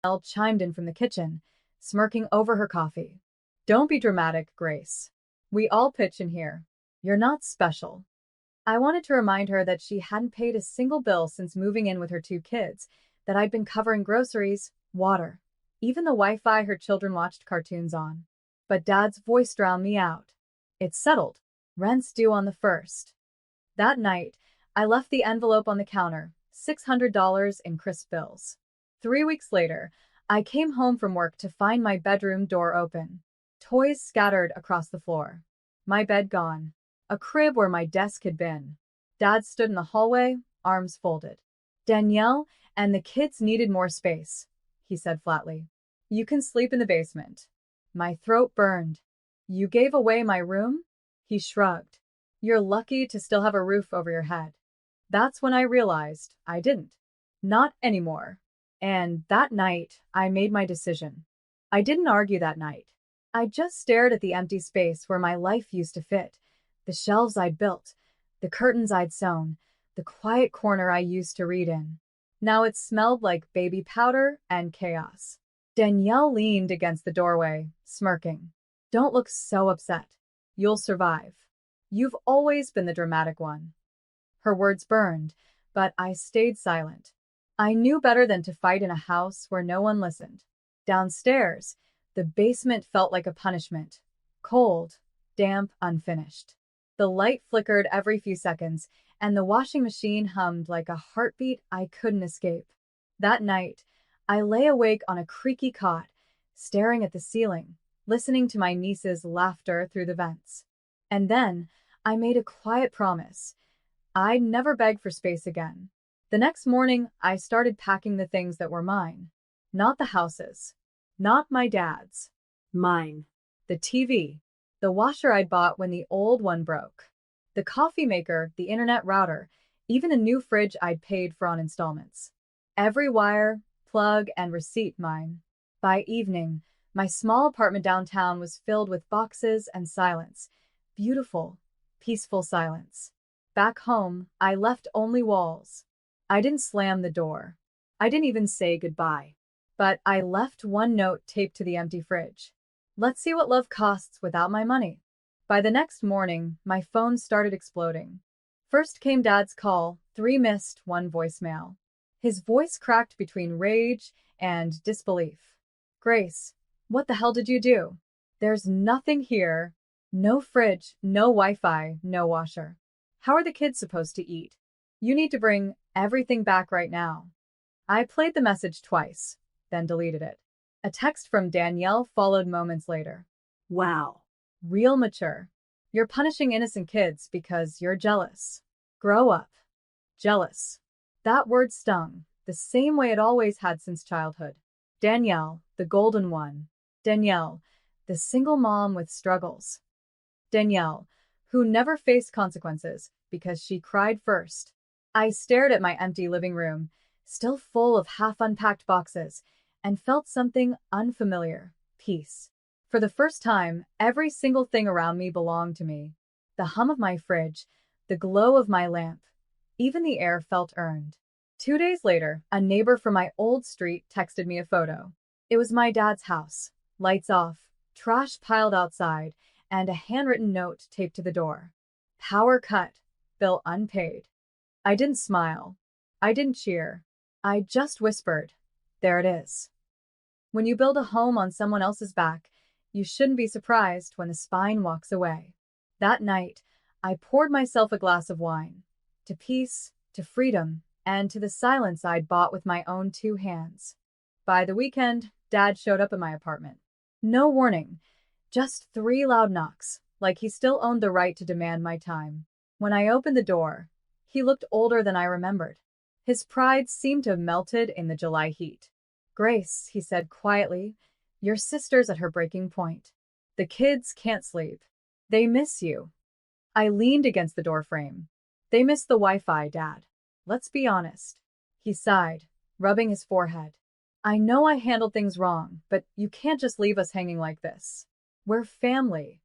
Danielle chimed in from the kitchen, smirking over her coffee. Don't be dramatic, Grace. We all pitch in here. You're not special. I wanted to remind her that she hadn't paid a single bill since moving in with her two kids, that I'd been covering groceries, water, even the Wi-Fi her children watched cartoons on. But Dad's voice drowned me out. It's settled. Rent's due on the 1st. That night, I left the envelope on the counter, $600 in crisp bills. 3 weeks later, I came home from work to find my bedroom door open. Toys scattered across the floor. My bed gone. A crib where my desk had been. Dad stood in the hallway, arms folded. Danielle and the kids needed more space, he said flatly. You can sleep in the basement. My throat burned. You gave away my room? He shrugged. You're lucky to still have a roof over your head. That's when I realized I didn't. Not anymore. And that night, I made my decision. I didn't argue that night. I just stared at the empty space where my life used to fit, the shelves I'd built, the curtains I'd sewn, the quiet corner I used to read in. Now it smelled like baby powder and chaos. Danielle leaned against the doorway, smirking. Don't look so upset. You'll survive. You've always been the dramatic one. Her words burned, but I stayed silent. I knew better than to fight in a house where no one listened. Downstairs, the basement felt like a punishment. Cold, damp, unfinished. The light flickered every few seconds, and the washing machine hummed like a heartbeat I couldn't escape. That night, I lay awake on a creaky cot, staring at the ceiling, listening to my niece's laughter through the vents. And then, I made a quiet promise. I'd never beg for space again. The next morning, I started packing the things that were mine. Not the house's. Not my dad's. Mine. The TV. The washer I'd bought when the old one broke. The coffee maker, the internet router, even a new fridge I'd paid for on installments. Every wire, plug, and receipt mine. By evening, my small apartment downtown was filled with boxes and silence. Beautiful, peaceful silence. Back home, I left only walls. I didn't slam the door. I didn't even say goodbye. But I left one note taped to the empty fridge. Let's see what love costs without my money. By the next morning, my phone started exploding. First came Dad's call, 3 missed, 1 voicemail. His voice cracked between rage and disbelief. Grace, what the hell did you do? There's nothing here. No fridge, no Wi-Fi, no washer. How are the kids supposed to eat? You need to bring everything back right now. I played the message twice, then deleted it. A text from Danielle followed moments later. Wow. Real mature. You're punishing innocent kids because you're jealous. Grow up. Jealous. That word stung, the same way it always had since childhood. Danielle, the golden one. Danielle, the single mom with struggles. Danielle, who never faced consequences because she cried first. I stared at my empty living room, still full of half-unpacked boxes, and felt something unfamiliar, peace. For the first time, every single thing around me belonged to me. The hum of my fridge, the glow of my lamp, even the air felt earned. 2 days later, a neighbor from my old street texted me a photo. It was my dad's house, lights off, trash piled outside, and a handwritten note taped to the door. Power cut, bill unpaid. I didn't smile. I didn't cheer. I just whispered, there it is. When you build a home on someone else's back, you shouldn't be surprised when the spine walks away. That night, I poured myself a glass of wine. To peace, to freedom, and to the silence I'd bought with my own 2 hands. By the weekend, Dad showed up at my apartment. No warning, just 3 loud knocks, like he still owned the right to demand my time. When I opened the door, he looked older than I remembered. His pride seemed to have melted in the July heat. Grace, he said quietly, your sister's at her breaking point. The kids can't sleep. They miss you. I leaned against the doorframe. They miss the Wi-Fi, Dad. Let's be honest. He sighed, rubbing his forehead. I know I handled things wrong, but you can't just leave us hanging like this. We're family.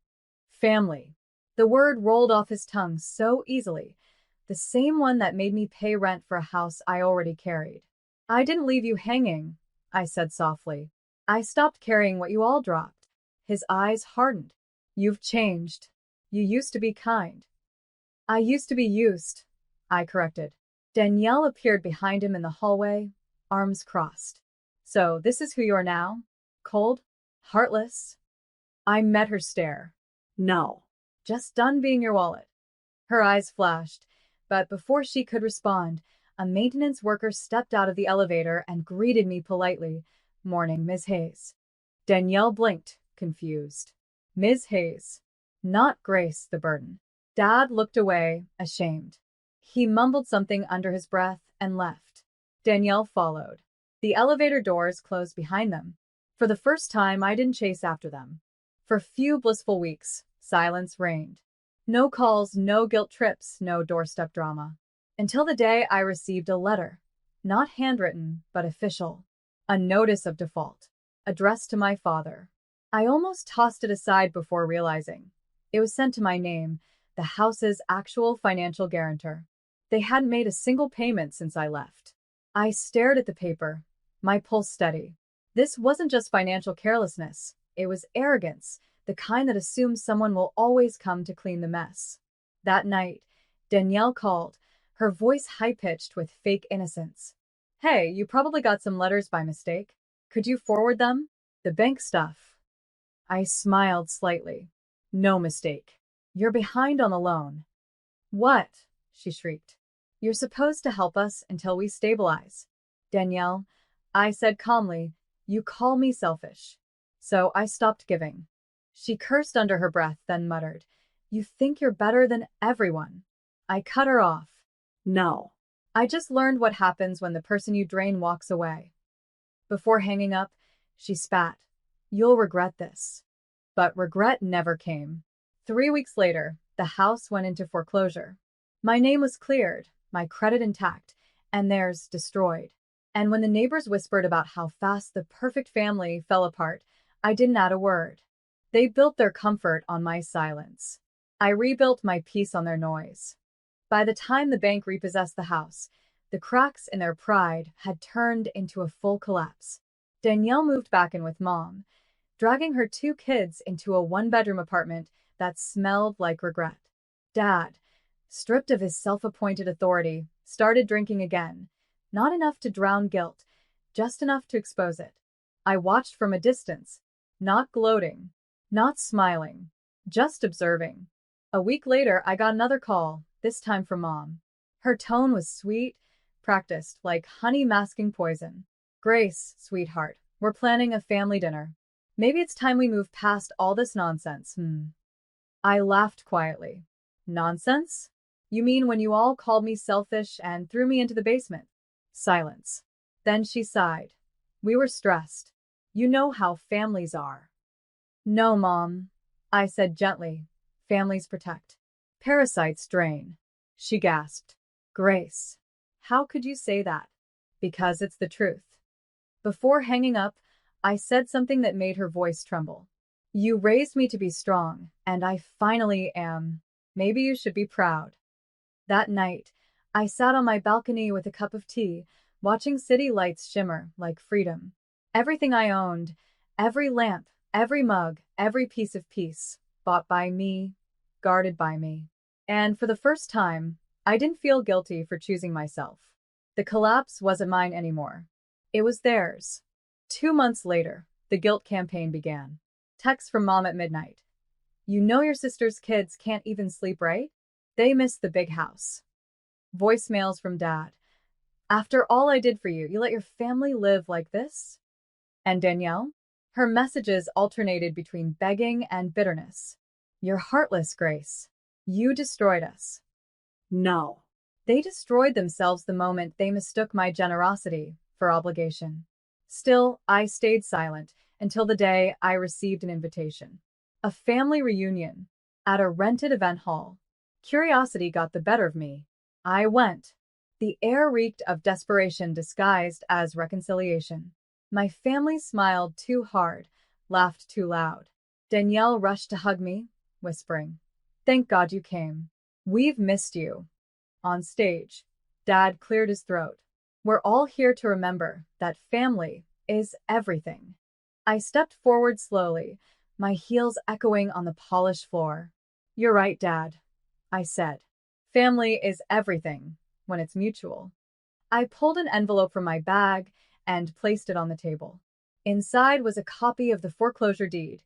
Family. The word rolled off his tongue so easily, the same one that made me pay rent for a house I already carried. I didn't leave you hanging. I said softly. I stopped carrying what you all dropped. His eyes hardened. You've changed. You used to be kind. I used to be used, I corrected. Danielle appeared behind him in the hallway, arms crossed. So, this is who you are now? Cold? Heartless? I met her stare. No. Just done being your wallet. Her eyes flashed, but before she could respond, a maintenance worker stepped out of the elevator and greeted me politely. Morning, Ms. Hayes. Danielle blinked, confused. Ms. Hayes. Not Grace, the burden. Dad looked away, ashamed. He mumbled something under his breath and left. Danielle followed. The elevator doors closed behind them. For the first time, I didn't chase after them. For a few blissful weeks, silence reigned. No calls, no guilt trips, no doorstep drama. Until the day I received a letter. Not handwritten, but official. A notice of default. Addressed to my father. I almost tossed it aside before realizing. It was sent to my name, the house's actual financial guarantor. They hadn't made a single payment since I left. I stared at the paper, my pulse steady. This wasn't just financial carelessness. It was arrogance, the kind that assumes someone will always come to clean the mess. That night, Danielle called, her voice high-pitched with fake innocence. Hey, you probably got some letters by mistake. Could you forward them? The bank stuff. I smiled slightly. No mistake. You're behind on the loan. What? She shrieked. You're supposed to help us until we stabilize. Danielle, I said calmly, you call me selfish. So I stopped giving. She cursed under her breath, then muttered, you think you're better than everyone. I cut her off. No. I just learned what happens when the person you drain walks away. Before hanging up, she spat. You'll regret this. But regret never came. 3 weeks later, the house went into foreclosure. My name was cleared, my credit intact, and theirs destroyed. And when the neighbors whispered about how fast the perfect family fell apart, I didn't add a word. They built their comfort on my silence. I rebuilt my peace on their noise. By the time the bank repossessed the house, the cracks in their pride had turned into a full collapse. Danielle moved back in with Mom, dragging her 2 kids into a 1-bedroom apartment that smelled like regret. Dad, stripped of his self-appointed authority, started drinking again. Not enough to drown guilt, just enough to expose it. I watched from a distance, not gloating, not smiling, just observing. A week later, I got another call, this time from Mom. Her tone was sweet, practiced, like honey masking poison. Grace, sweetheart, we're planning a family dinner. Maybe it's time we move past all this nonsense. I laughed quietly. Nonsense? You mean when you all called me selfish and threw me into the basement? Silence. Then she sighed. We were stressed. You know how families are. No, Mom, I said gently. Families protect. Parasites drain. She gasped. Grace, how could you say that? Because it's the truth. Before hanging up, I said something that made her voice tremble. You raised me to be strong, and I finally am. Maybe you should be proud. That night, I sat on my balcony with a cup of tea, watching city lights shimmer like freedom. Everything I owned, every lamp, every mug, every piece of peace, bought by me, guarded by me. And for the first time, I didn't feel guilty for choosing myself. The collapse wasn't mine anymore. It was theirs. 2 months later, the guilt campaign began. Text from Mom at midnight. You know your sister's kids can't even sleep right? They miss the big house. Voicemails from Dad. After all I did for you, you let your family live like this? And Danielle? Her messages alternated between begging and bitterness. You're heartless, Grace. You destroyed us. No. They destroyed themselves the moment they mistook my generosity for obligation. Still, I stayed silent until the day I received an invitation. A family reunion at a rented event hall. Curiosity got the better of me. I went. The air reeked of desperation disguised as reconciliation. My family smiled too hard, laughed too loud. Danielle rushed to hug me, whispering, Thank God you came. We've missed you. On stage, Dad cleared his throat. We're all here to remember that family is everything. I stepped forward slowly, my heels echoing on the polished floor. You're right, Dad, I said. Family is everything when it's mutual. I pulled an envelope from my bag and placed it on the table. Inside was a copy of the foreclosure deed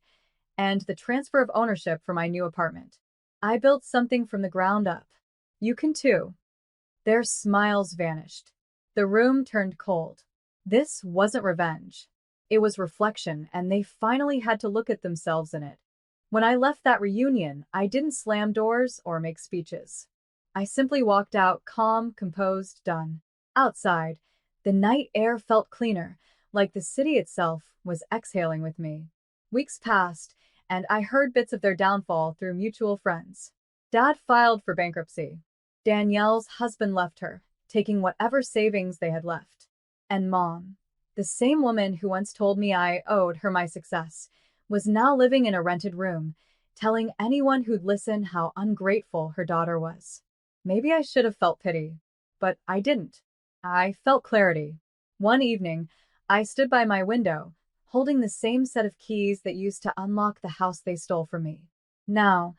and the transfer of ownership for my new apartment. I built something from the ground up. You can too. Their smiles vanished. The room turned cold. This wasn't revenge. It was reflection, and they finally had to look at themselves in it. When I left that reunion, I didn't slam doors or make speeches. I simply walked out, calm, composed, done. Outside, the night air felt cleaner, like the city itself was exhaling with me. Weeks passed, and I heard bits of their downfall through mutual friends. Dad filed for bankruptcy. Danielle's husband left her, taking whatever savings they had left. And Mom, the same woman who once told me I owed her my success, was now living in a rented room, telling anyone who'd listen how ungrateful her daughter was. Maybe I should have felt pity, but I didn't. I felt clarity. One evening, I stood by my window, holding the same set of keys that used to unlock the house they stole from me. Now,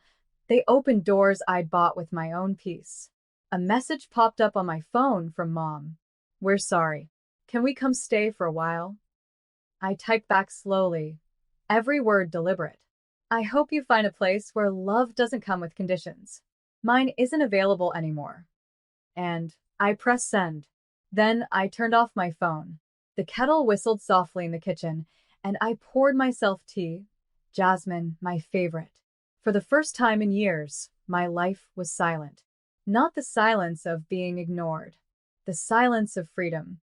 they opened doors I'd bought with my own peace. A message popped up on my phone from Mom. We're sorry. Can we come stay for a while? I typed back slowly, every word deliberate. I hope you find a place where love doesn't come with conditions. Mine isn't available anymore. And I pressed send. Then I turned off my phone. The kettle whistled softly in the kitchen, and I poured myself tea, jasmine, my favorite. For the first time in years, my life was silent. Not the silence of being ignored, the silence of freedom.